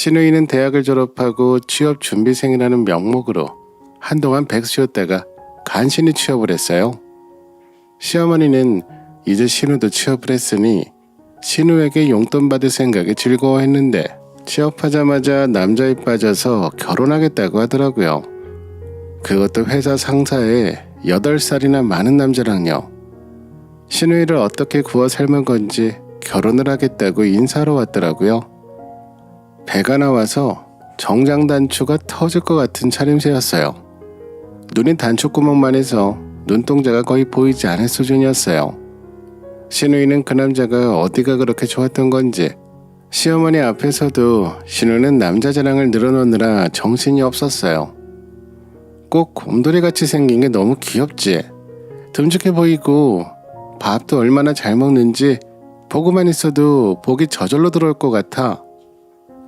신우이는 대학을 졸업하고 취업 준비생이라는 명목으로 한동안 백수였다가 간신히 취업을 했어요. 시어머니는 이제 신우도 취업을 했으니 신우에게 용돈 받을 생각에 즐거워했는데 취업하자마자 남자에 빠져서 결혼하겠다고 하더라고요. 그것도 회사 상사에 8살이나 많은 남자랑요. 신우이를 어떻게 구워 삶은 건지 결혼을 하겠다고 인사하러 왔더라고요. 배가 나와서 정장 단추가 터질 것 같은 차림새였어요. 눈이 단추구멍만 해서 눈동자가 거의 보이지 않을 수준이었어요. 신우이는 그 남자가 어디가 그렇게 좋았던 건지 시어머니 앞에서도 신우는 남자 자랑을 늘어놓느라 정신이 없었어요. 꼭 곰돌이같이 생긴 게 너무 귀엽지. 듬직해 보이고 밥도 얼마나 잘 먹는지 보고만 있어도 복이 저절로 들어올 것 같아.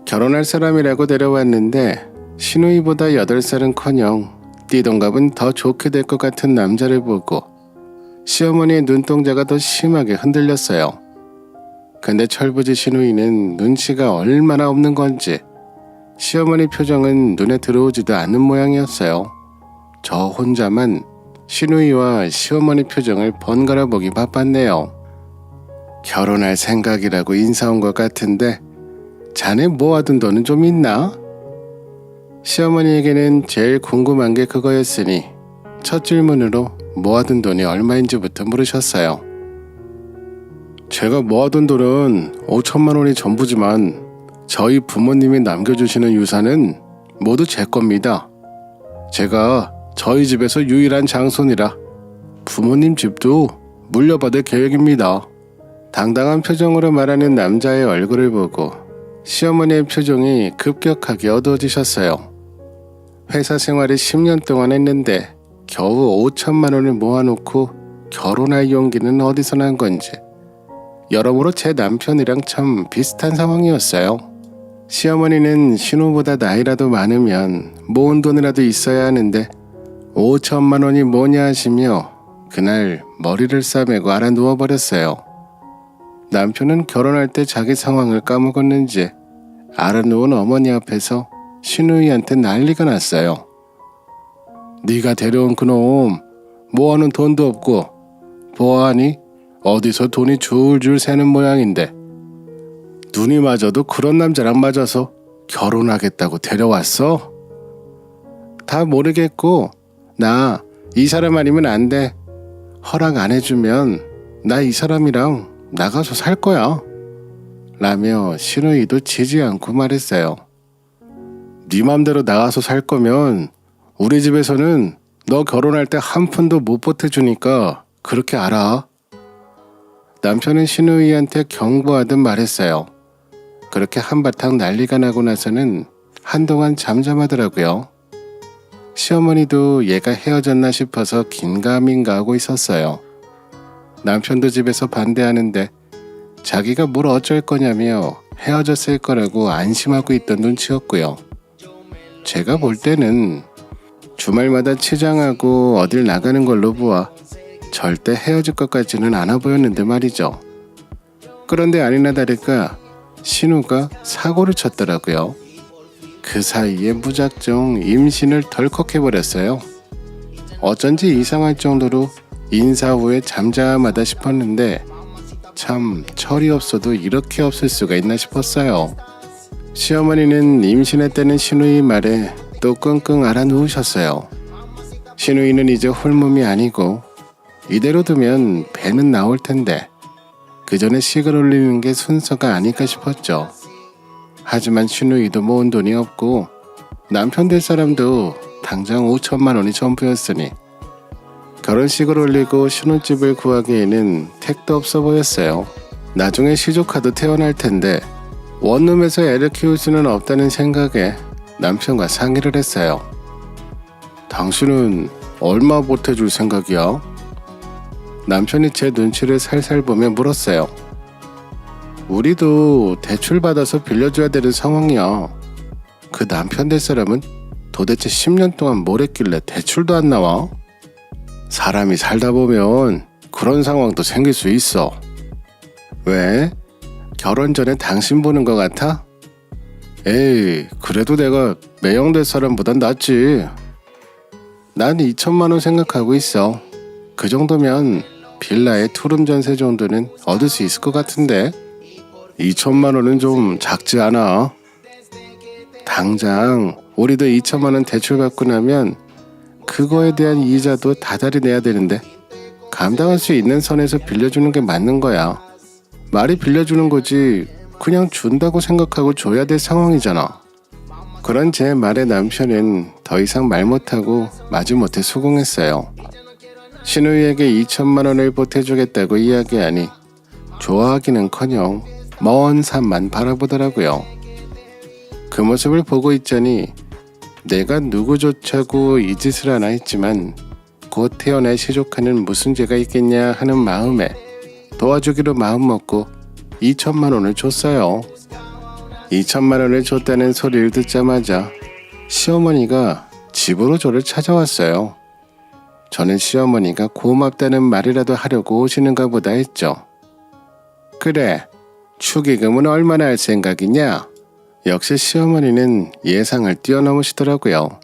결혼할 사람이라고 데려왔는데 신우이보다 8살은커녕 띠동갑은 더 좋게 될 것 같은 남자를 보고 시어머니의 눈동자가 더 심하게 흔들렸어요. 근데 철부지 신우이는 눈치가 얼마나 없는 건지 시어머니 표정은 눈에 들어오지도 않는 모양이었어요. 저 혼자만 신우이와 시어머니 표정을 번갈아 보기 바빴네요. 결혼할 생각이라고 인사 온 것 같은데 자네 모아둔 돈은 좀 있나? 시어머니에게는 제일 궁금한 게 그거였으니 첫 질문으로 모아둔 돈이 얼마인지부터 물으셨어요. 제가 모아둔 돈은 5천만 원이 전부지만 저희 부모님이 남겨주시는 유산은 모두 제 겁니다. 제가 저희 집에서 유일한 장손이라 부모님 집도 물려받을 계획입니다. 당당한 표정으로 말하는 남자의 얼굴을 보고 시어머니의 표정이 급격하게 어두워지셨어요. 회사 생활을 10년 동안 했는데 겨우 5천만 원을 모아놓고 결혼할 용기는 어디서 난 건지 여러모로 제 남편이랑 참 비슷한 상황이었어요. 시어머니는 신우보다 나이라도 많으면 모은 돈이라도 있어야 하는데 5천만 원이 뭐냐 하시며 그날 머리를 싸매고 알아 누워버렸어요. 남편은 결혼할 때 자기 상황을 까먹었는지 알아 누운 어머니 앞에서 신우이한테 난리가 났어요. 네가 데려온 그놈 모아놓은 돈도 없고 보아하니 어디서 돈이 줄줄 새는 모양인데 눈이 맞아도 그런 남자랑 맞아서 결혼하겠다고 데려왔어? 다 모르겠고 나 이 사람 아니면 안 돼. 허락 안 해주면 나 이 사람이랑 나가서 살 거야. 라며 신우이도 지지 않고 말했어요. 네 맘대로 나가서 살 거면 우리 집에서는 너 결혼할 때 한 푼도 못 보태주니까 그렇게 알아. 남편은 신우이한테 경고하듯 말했어요. 그렇게 한바탕 난리가 나고 나서는 한동안 잠잠하더라고요. 시어머니도 얘가 헤어졌나 싶어서 긴가민가 하고 있었어요. 남편도 집에서 반대하는데 자기가 뭘 어쩔 거냐며 헤어졌을 거라고 안심하고 있던 눈치였고요. 제가 볼 때는 주말마다 치장하고 어딜 나가는 걸로 보아 절대 헤어질 것 같지는 않아 보였는데 말이죠. 그런데 아니나 다를까 신우가 사고를 쳤더라고요. 그 사이에 무작정 임신을 덜컥해버렸어요. 어쩐지 이상할 정도로 인사 후에 잠잠하다 싶었는데 참 철이 없어도 이렇게 없을 수가 있나 싶었어요. 시어머니는 임신했다는 신우이 말에 또 끙끙 앓아 누우셨어요. 신우이는 이제 홀몸이 아니고 이대로 두면 배는 나올 텐데 그 전에 식을 올리는 게 순서가 아닐까 싶었죠. 하지만 신우이도 모은 돈이 없고 남편 될 사람도 당장 5천만 원이 전부였으니 결혼식을 올리고 신혼집을 구하기에는 택도 없어 보였어요. 나중에 시조카도 태어날 텐데 원룸에서 애를 키울 수는 없다는 생각에 남편과 상의를 했어요. 당신은 얼마 보태줄 생각이야? 남편이 제 눈치를 살살 보며 물었어요. 우리도 대출 받아서 빌려줘야 되는 상황이야. 그 남편 될 사람은 도대체 10년 동안 뭘 했길래 대출도 안 나와? 사람이 살다 보면 그런 상황도 생길 수 있어. 왜? 결혼 전에 당신 보는 것 같아? 에이, 그래도 내가 매형될 사람보단 낫지. 난 2천만 원 생각하고 있어. 그 정도면 빌라의 투룸 전세 정도는 얻을 수 있을 것 같은데. 2천만 원은 좀 작지 않아? 당장 우리도 2천만 원 대출 받고 나면 그거에 대한 이자도 다달이 내야 되는데 감당할 수 있는 선에서 빌려주는 게 맞는 거야. 말이 빌려주는 거지 그냥 준다고 생각하고 줘야 될 상황이잖아. 그런 제 말에 남편은 더 이상 말 못하고 마지못해 수긍했어요. 신우이에게 2천만 원을 보태주겠다고 이야기하니 좋아하기는커녕 먼 산만 바라보더라고요. 그 모습을 보고 있자니 내가 누구조차고 이 짓을 하나 했지만 곧 태어날 시조카는 무슨 죄가 있겠냐 하는 마음에 도와주기로 마음먹고 2천만 원을 줬어요. 2천만 원을 줬다는 소리를 듣자마자 시어머니가 집으로 저를 찾아왔어요. 저는 시어머니가 고맙다는 말이라도 하려고 오시는가 보다 했죠. 그래, 축의금은 얼마나 할 생각이냐? 역시 시어머니는 예상을 뛰어넘으시더라고요.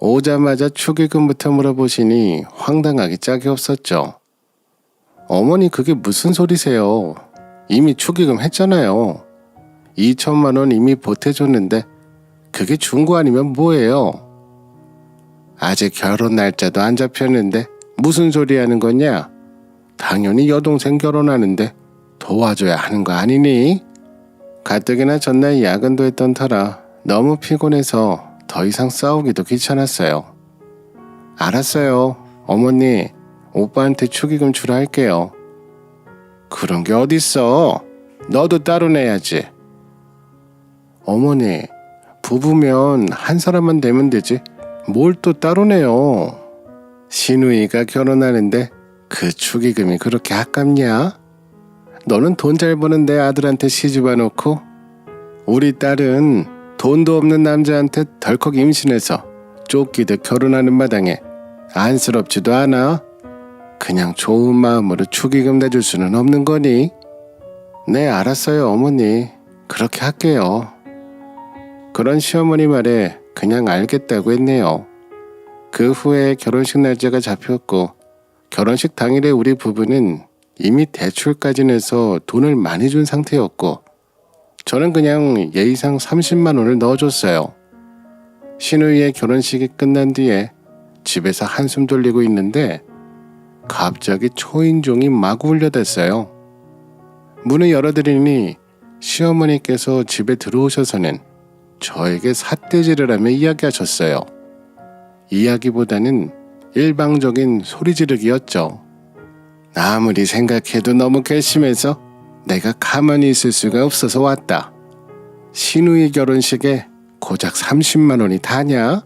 오자마자 축의금부터 물어보시니 황당하기 짝이 없었죠. 어머니 그게 무슨 소리세요? 이미 축의금 했잖아요. 2천만 원 이미 보태줬는데 그게 중고 아니면 뭐예요? 아직 결혼 날짜도 안 잡혔는데 무슨 소리 하는 거냐? 당연히 여동생 결혼하는데 도와줘야 하는 거 아니니? 가뜩이나 전날 야근도 했던 터라 너무 피곤해서 더 이상 싸우기도 귀찮았어요. 알았어요. 어머니, 오빠한테 축의금 주라 할게요. 그런 게 어딨어? 너도 따로 내야지. 어머니, 부부면 한 사람만 내면 되지 뭘 또 따로 내요? 신우이가 결혼하는데 그 축의금이 그렇게 아깝냐? 너는 돈 잘 버는 내 아들한테 시집와 놓고 우리 딸은 돈도 없는 남자한테 덜컥 임신해서 쫓기듯 결혼하는 마당에 안쓰럽지도 않아? 그냥 좋은 마음으로 축의금 내줄 수는 없는 거니? 네, 알았어요 어머니. 그렇게 할게요. 그런 시어머니 말에 그냥 알겠다고 했네요. 그 후에 결혼식 날짜가 잡혔고 결혼식 당일에 우리 부부는 이미 대출까지 내서 돈을 많이 준 상태였고 저는 그냥 예의상 30만 원을 넣어줬어요. 신우이의 결혼식이 끝난 뒤에 집에서 한숨 돌리고 있는데 갑자기 초인종이 마구 울려댔어요. 문을 열어드리니 시어머니께서 집에 들어오셔서는 저에게 삿대질을 하며 이야기하셨어요. 이야기보다는 일방적인 소리 지르기였죠. 아무리 생각해도 너무 괘씸해서 내가 가만히 있을 수가 없어서 왔다. 신우이 결혼식에 고작 30만 원이 다냐?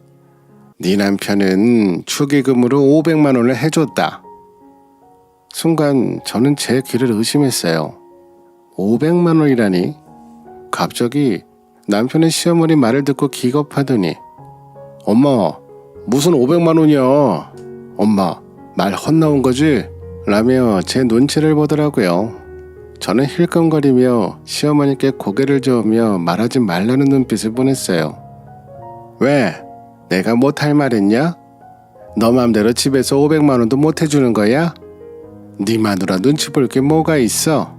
네 남편은 축의금으로 500만 원을 해줬다. 순간 저는 제 귀를 의심했어요. 500만 원이라니? 갑자기 남편의 시어머니 말을 듣고 기겁하더니 엄마, 무슨 500만 원이야? 엄마, 말 헛나온 거지? 라며 제 눈치를 보더라고요. 저는 힐끔거리며 시어머니께 고개를 저으며 말하지 말라는 눈빛을 보냈어요. 왜? 내가 못할 말했냐? 너 맘대로 집에서 500만 원도 못 해주는 거야? 네 마누라 눈치 볼 게 뭐가 있어?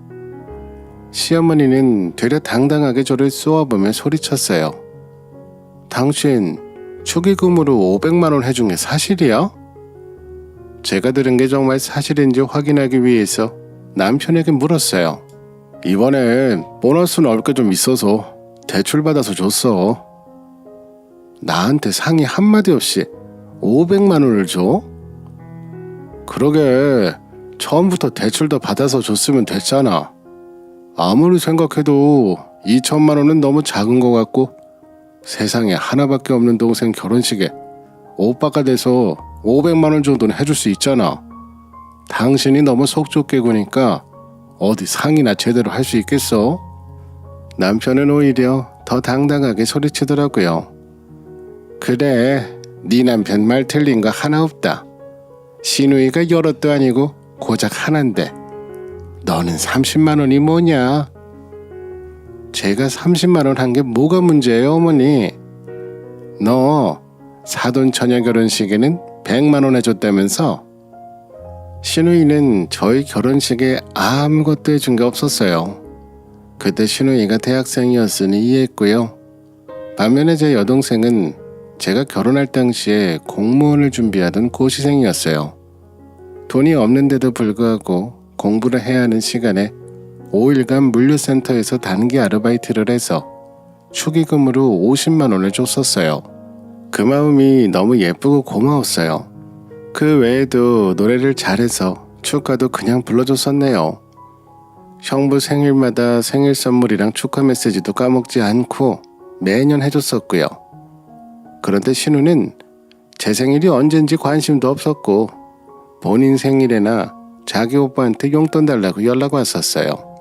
시어머니는 되려 당당하게 저를 쏘아보며 소리쳤어요. 당신 축의금으로 500만 원 해준 게 사실이야? 제가 들은 게 정말 사실인지 확인하기 위해서 남편에게 물었어요. 이번엔 보너스 넣을 게 좀 있어서 대출받아서 줬어. 나한테 상의 한마디 없이 500만 원을 줘? 그러게 처음부터 대출 더 받아서 줬으면 됐잖아. 아무리 생각해도 2천만 원은 너무 작은 것 같고 세상에 하나밖에 없는 동생 결혼식에 오빠가 돼서 500만 원 정도는 해줄 수 있잖아. 당신이 너무 속 좁게 구니까 어디 상의나 제대로 할 수 있겠어? 남편은 오히려 더 당당하게 소리치더라고요. 그래, 네 남편 말 틀린 거 하나 없다. 신우이가 여럿도 아니고 고작 하나인데 너는 30만 원이 뭐냐? 제가 30만 원 한 게 뭐가 문제예요, 어머니? 너 사돈 처녀 결혼식에는 100만 원 해줬다면서? 신우이는 저희 결혼식에 아무것도 해준 게 없었어요. 그때 신우이가 대학생이었으니 이해했고요. 반면에 제 여동생은 제가 결혼할 당시에 공무원을 준비하던 고시생이었어요. 돈이 없는데도 불구하고 공부를 해야 하는 시간에 5일간 물류센터에서 단기 아르바이트를 해서 축의금으로 50만 원을 줬었어요. 그 마음이 너무 예쁘고 고마웠어요. 그 외에도 노래를 잘해서 축가도 그냥 불러줬었네요. 형부 생일마다 생일 선물이랑 축하 메시지도 까먹지 않고 매년 해줬었고요. 그런데 신우는 제 생일이 언젠지 관심도 없었고 본인 생일에나 자기 오빠한테 용돈 달라고 연락 왔었어요.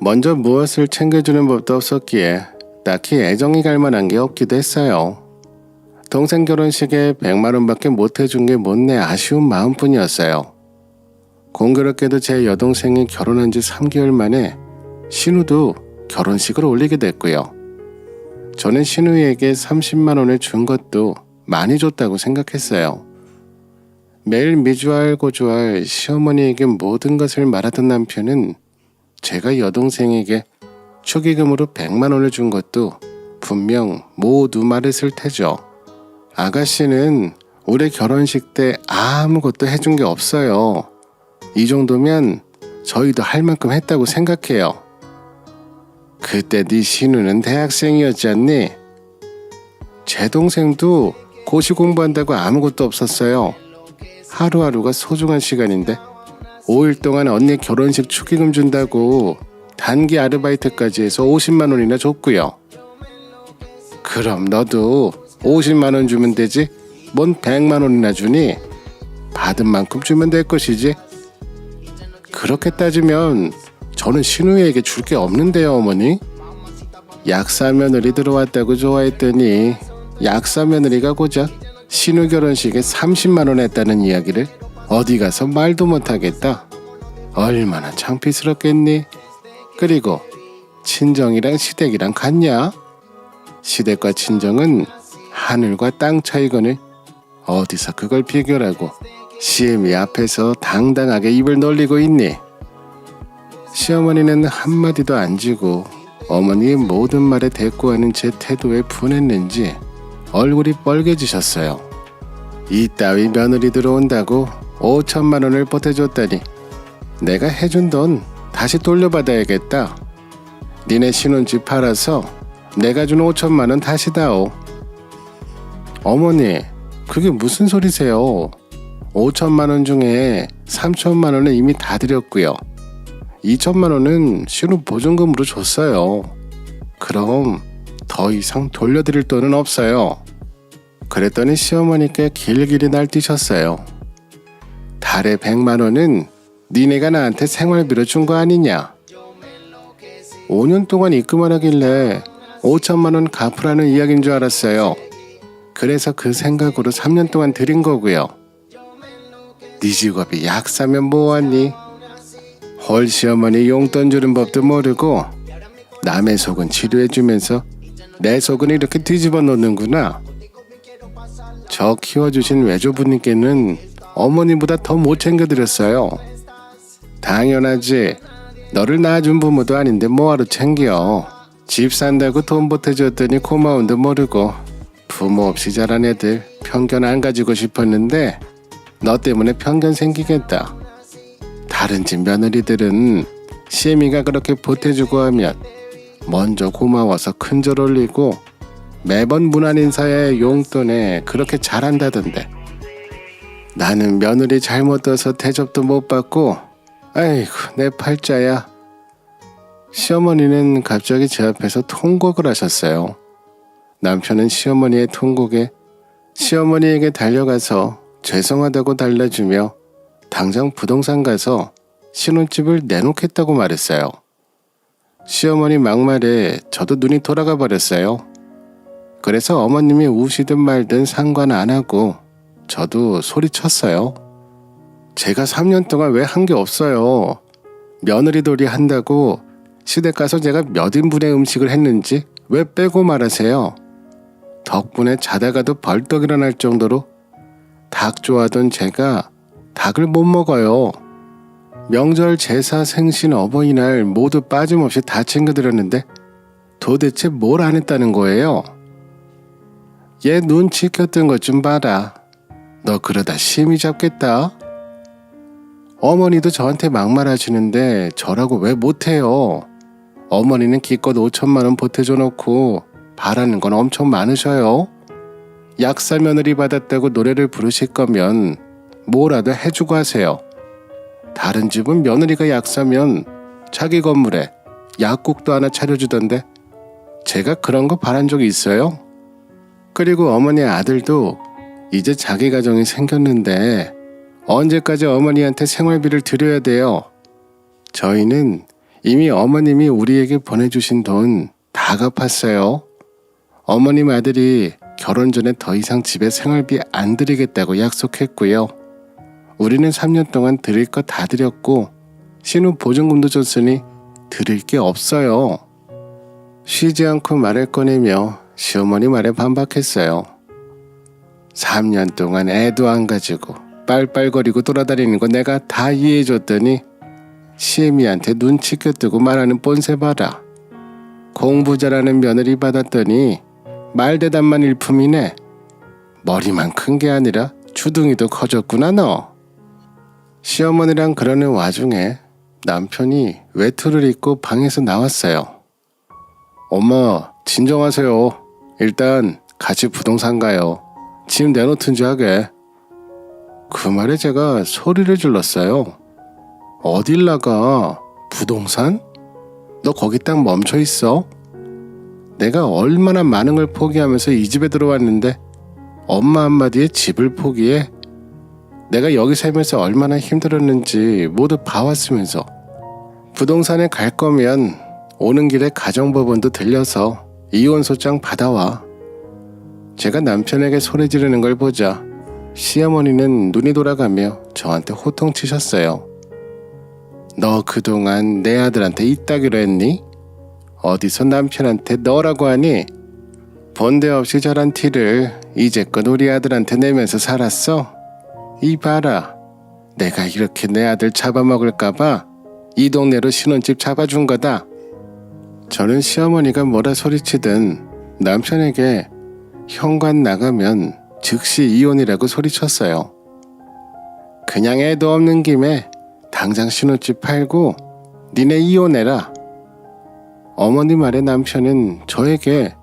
먼저 무엇을 챙겨주는 법도 없었기에 딱히 애정이 갈 만한 게 없기도 했어요. 동생 결혼식에 100만 원밖에 못 해준 게 못내 아쉬운 마음뿐이었어요. 공교롭게도 제 여동생이 결혼한 지 3개월 만에 신우도 결혼식을 올리게 됐고요. 저는 신우에게 30만 원을 준 것도 많이 줬다고 생각했어요. 매일 미주알 고주알 시어머니에게 모든 것을 말하던 남편은 제가 여동생에게 축의금으로 100만 원을 준 것도 분명 모두 말했을 테죠. 아가씨는 올해 결혼식 때 아무것도 해준 게 없어요. 이 정도면 저희도 할 만큼 했다고 생각해요. 그때 네 신우는 대학생이었지 않니? 제 동생도 고시 공부한다고 아무것도 없었어요. 하루하루가 소중한 시간인데 5일 동안 언니 결혼식 축의금 준다고 단기 아르바이트까지 해서 50만 원이나 줬고요. 그럼 너도 50만 원 주면 되지? 뭔 100만 원이나 주니? 받은 만큼 주면 될 것이지. 그렇게 따지면 저는 신우에게 줄 게 없는데요, 어머니? 약사 며느리 들어왔다고 좋아했더니 약사 며느리가 고작 신우 결혼식에 30만 원 했다는 이야기를 어디 가서 말도 못하겠다. 얼마나 창피스럽겠니? 그리고 친정이랑 시댁이랑 같냐? 시댁과 친정은 하늘과 땅 차이거늘 어디서 그걸 비교라고 시애미 앞에서 당당하게 입을 놀리고 있니? 시어머니는 한마디도 안 지고 어머니의 모든 말에 대꾸하는 제 태도에 분했는지 얼굴이 빨개지셨어요. 이따위 며느리 들어온다고 5천만 원을 보태줬다니 내가 해준 돈 다시 돌려받아야겠다. 니네 신혼집 팔아서 내가 준 5천만 원 다시 다오. 어머니, 그게 무슨 소리세요? 5천만 원 중에 3천만 원은 이미 다 드렸고요. 2천만 원은 신혼 보증금으로 줬어요. 그럼 더 이상 돌려드릴 돈은 없어요. 그랬더니 시어머니께 길길이 날뛰셨어요. 달에 100만 원은 니네가 나한테 생활비로 준 거 아니냐? 5년 동안 입금을 하길래 5천만 원 갚으라는 이야기인 줄 알았어요. 그래서 그 생각으로 3년 동안 드린 거고요. 네 직업이 약사면 뭐하니? 헐 시어머니 용돈 주는 법도 모르고 남의 속은 치료해주면서 내 속은 이렇게 뒤집어 놓는구나. 저 키워주신 외조부님께는 어머니보다 더 못 챙겨드렸어요. 당연하지. 너를 낳아준 부모도 아닌데 뭐하러 챙겨. 집 산다고 돈 보태줬더니 고마움도 모르고 부모 없이 자란 애들 편견 안 가지고 싶었는데 너 때문에 편견 생기겠다. 다른 집 며느리들은 시애미가 그렇게 보태주고 하면 먼저 고마워서 큰절 올리고 매번 문안 인사에 용돈에 그렇게 잘한다던데 나는 며느리 잘못 둬서 대접도 못 받고 아이고 내 팔자야. 시어머니는 갑자기 제 앞에서 통곡을 하셨어요. 남편은 시어머니의 통곡에 시어머니에게 달려가서 죄송하다고 달래주며 당장 부동산 가서 신혼집을 내놓겠다고 말했어요. 시어머니 막말에 저도 눈이 돌아가 버렸어요. 그래서 어머님이 우시든 말든 상관 안 하고 저도 소리쳤어요. 제가 3년 동안 왜 한 게 없어요. 며느리돌이 한다고 시댁 가서 제가 몇 인분의 음식을 했는지 왜 빼고 말하세요? 덕분에 자다가도 벌떡 일어날 정도로 닭 좋아하던 제가 닭을 못 먹어요. 명절, 제사, 생신, 어버이날 모두 빠짐없이 다 챙겨드렸는데 도대체 뭘 안 했다는 거예요? 얘 눈치 켰던 것 좀 봐라. 너 그러다 심히 잡겠다. 어머니도 저한테 막말하시는데 저라고 왜 못해요? 어머니는 기껏 5천만 원 보태줘 놓고 바라는 건 엄청 많으셔요. 약사 며느리 받았다고 노래를 부르실 거면 뭐라도 해주고 하세요. 다른 집은 며느리가 약사면 자기 건물에 약국도 하나 차려주던데 제가 그런 거 바란 적이 있어요? 그리고 어머니 아들도 이제 자기 가정이 생겼는데 언제까지 어머니한테 생활비를 드려야 돼요? 저희는 이미 어머님이 우리에게 보내주신 돈 다 갚았어요. 어머님 아들이 결혼 전에 더 이상 집에 생활비 안 드리겠다고 약속했고요. 우리는 3년 동안 드릴 거 다 드렸고 신혼 보증금도 줬으니 드릴 게 없어요. 쉬지 않고 말을 꺼내며 시어머니 말에 반박했어요. 3년 동안 애도 안 가지고 빨빨거리고 돌아다니는 거 내가 다 이해해줬더니 시애미한테 눈치 껴뜨고 말하는 뻔세 봐라. 공부 잘하는 며느리 받았더니 말대답만 일품이네. 머리만 큰 게 아니라 주둥이도 커졌구나 너. 시어머니랑 그러는 와중에 남편이 외투를 입고 방에서 나왔어요. 엄마 진정하세요. 일단 같이 부동산 가요. 집 내놓든지 하게. 그 말에 제가 소리를 질렀어요. 어딜 나가? 부동산? 너 거기 딱 멈춰 있어. 내가 얼마나 많은 걸 포기하면서 이 집에 들어왔는데 엄마 한마디에 집을 포기해? 내가 여기 살면서 얼마나 힘들었는지 모두 봐왔으면서 부동산에 갈 거면 오는 길에 가정법원도 들려서 이혼소장 받아와. 제가 남편에게 소리 지르는 걸 보자 시어머니는 눈이 돌아가며 저한테 호통치셨어요. 너 그동안 내 아들한테 이따기로 했니? 어디서 남편한테 너라고 하니? 본데 없이 저런 티를 이제껏 우리 아들한테 내면서 살았어? 이 봐라. 내가 이렇게 내 아들 잡아먹을까봐 이 동네로 신혼집 잡아준 거다. 저는 시어머니가 뭐라 소리치든 남편에게 현관 나가면 즉시 이혼이라고 소리쳤어요. 그냥 애도 없는 김에 당장 신혼집 팔고 니네 이혼해라. 어머니 말에 남편은 저에게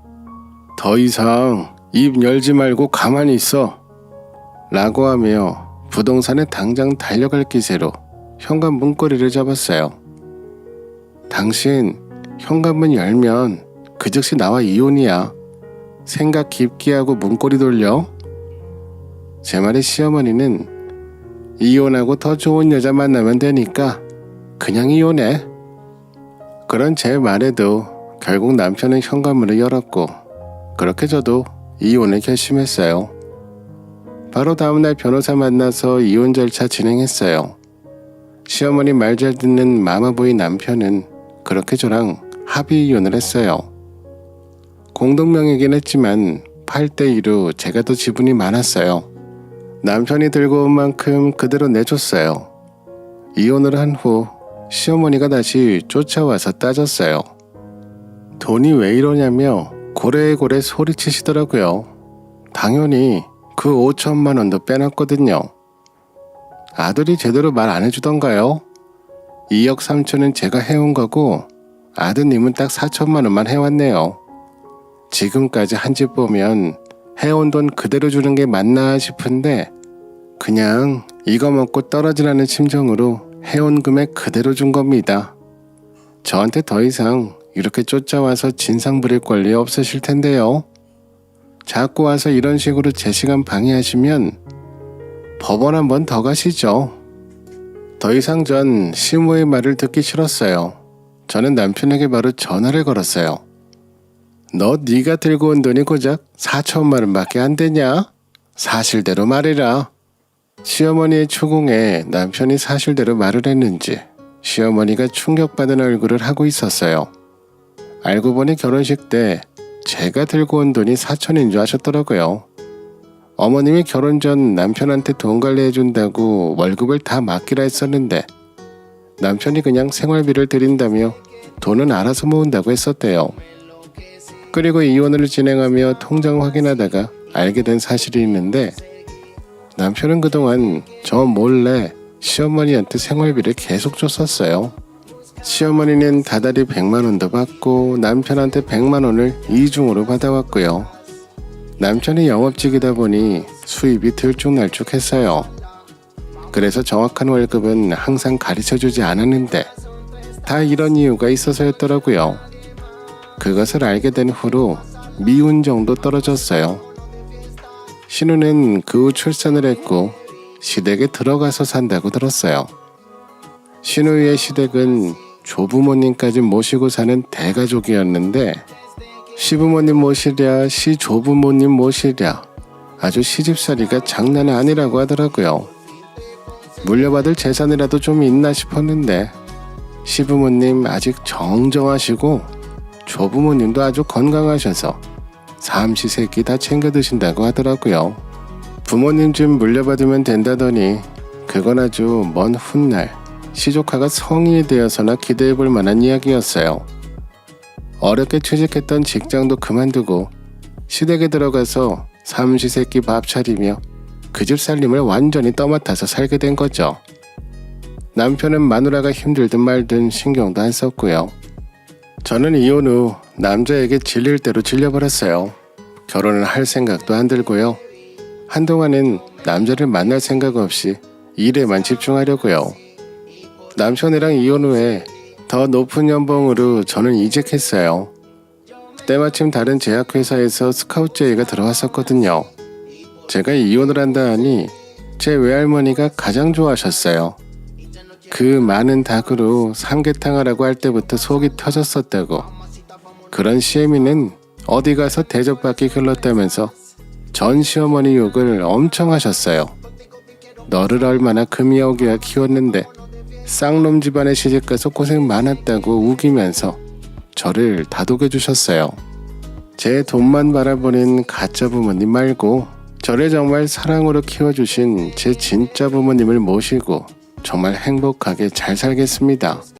더 이상 입 열지 말고 가만히 있어 라고 하며 부동산에 당장 달려갈 기세로 현관 문고리를 잡았어요. 당신 현관문 열면 그 즉시 나와 이혼이야. 생각 깊게 하고 문고리 돌려. 제 말에 시어머니는 이혼하고 더 좋은 여자 만나면 되니까 그냥 이혼해. 그런 제 말에도 결국 남편은 현관문을 열었고 그렇게 저도 이혼을 결심했어요. 바로 다음날 변호사 만나서 이혼 절차 진행했어요. 시어머니 말 잘 듣는 마마보이 남편은 그렇게 저랑 합의 이혼을 했어요. 공동명의긴 했지만 8대2로 제가 더 지분이 많았어요. 남편이 들고 온 만큼 그대로 내줬어요. 이혼을 한 후 시어머니가 다시 쫓아와서 따졌어요. 돈이 왜 이러냐며 고래고래 소리치시더라고요. 당연히 그 5천만 원도 빼놨거든요. 아들이 제대로 말 안 해주던가요? 2억 3천은 제가 해온 거고 아드님은 딱 4천만 원만 해왔네요. 지금까지 한 집 보면 해온 돈 그대로 주는 게 맞나 싶은데 그냥 이거 먹고 떨어지라는 심정으로 해온 금액 그대로 준 겁니다. 저한테 더 이상 이렇게 쫓아와서 진상 부릴 권리 없으실 텐데요. 자꾸 와서 이런 식으로 제 시간 방해하시면 법원 한 번 더 가시죠. 더 이상 전 시모의 말을 듣기 싫었어요. 저는 남편에게 바로 전화를 걸었어요. 너 네가 들고 온 돈이 고작 4천만 원밖에 안 되냐? 사실대로 말해라. 시어머니의 추궁에 남편이 사실대로 말을 했는지 시어머니가 충격받은 얼굴을 하고 있었어요. 알고 보니 결혼식 때 제가 들고 온 돈이 4천인 줄 아셨더라고요. 어머님이 결혼 전 남편한테 돈 관리해준다고 월급을 다 맡기라 했었는데 남편이 그냥 생활비를 드린다며 돈은 알아서 모은다고 했었대요. 그리고 이혼을 진행하며 통장 확인하다가 알게 된 사실이 있는데 남편은 그동안 저 몰래 시어머니한테 생활비를 계속 줬었어요. 시어머니는 다달이 100만 원도 받고 남편한테 100만 원을 이중으로 받아왔고요. 남편이 영업직이다 보니 수입이 들쭉날쭉했어요. 그래서 정확한 월급은 항상 가르쳐주지 않았는데 다 이런 이유가 있어서였더라고요. 그것을 알게 된 후로 미운 정도 떨어졌어요. 신우는 그 후 출산을 했고 시댁에 들어가서 산다고 들었어요. 신우의 시댁은 조부모님까지 모시고 사는 대가족이었는데 시부모님 모시랴 시조부모님 모시랴 아주 시집살이가 장난 아니라고 하더라고요. 물려받을 재산이라도 좀 있나 싶었는데 시부모님 아직 정정하시고 조부모님도 아주 건강하셔서 삼시세끼 다 챙겨 드신다고 하더라고요. 부모님 집 물려받으면 된다더니 그건 아주 먼 훗날 시조카가 성인이 되어서나 기대해볼 만한 이야기였어요. 어렵게 취직했던 직장도 그만두고 시댁에 들어가서 삼시세끼 밥 차리며 그 집 살림을 완전히 떠맡아서 살게 된 거죠. 남편은 마누라가 힘들든 말든 신경도 안 썼고요. 저는 이혼 후 남자에게 질릴 대로 질려버렸어요. 결혼을 할 생각도 안 들고요. 한동안은 남자를 만날 생각 없이 일에만 집중하려고요. 남편이랑 이혼 후에 더 높은 연봉으로 저는 이직했어요. 때마침 다른 제약회사에서 스카우트 제의가 들어왔었거든요. 제가 이혼을 한다 하니 제 외할머니가 가장 좋아하셨어요. 그 많은 닭으로 삼계탕 하라고 할 때부터 속이 터졌었다고. 그런 시애미는 어디 가서 대접받기 글렀다면서 전 시어머니 욕을 엄청 하셨어요. 너를 얼마나 금이 어기야 키웠는데 쌍놈 집안에 시집가서 고생 많았다고 우기면서 저를 다독여 주셨어요. 제 돈만 바라보는 가짜 부모님 말고 저를 정말 사랑으로 키워주신 제 진짜 부모님을 모시고 정말 행복하게 잘 살겠습니다.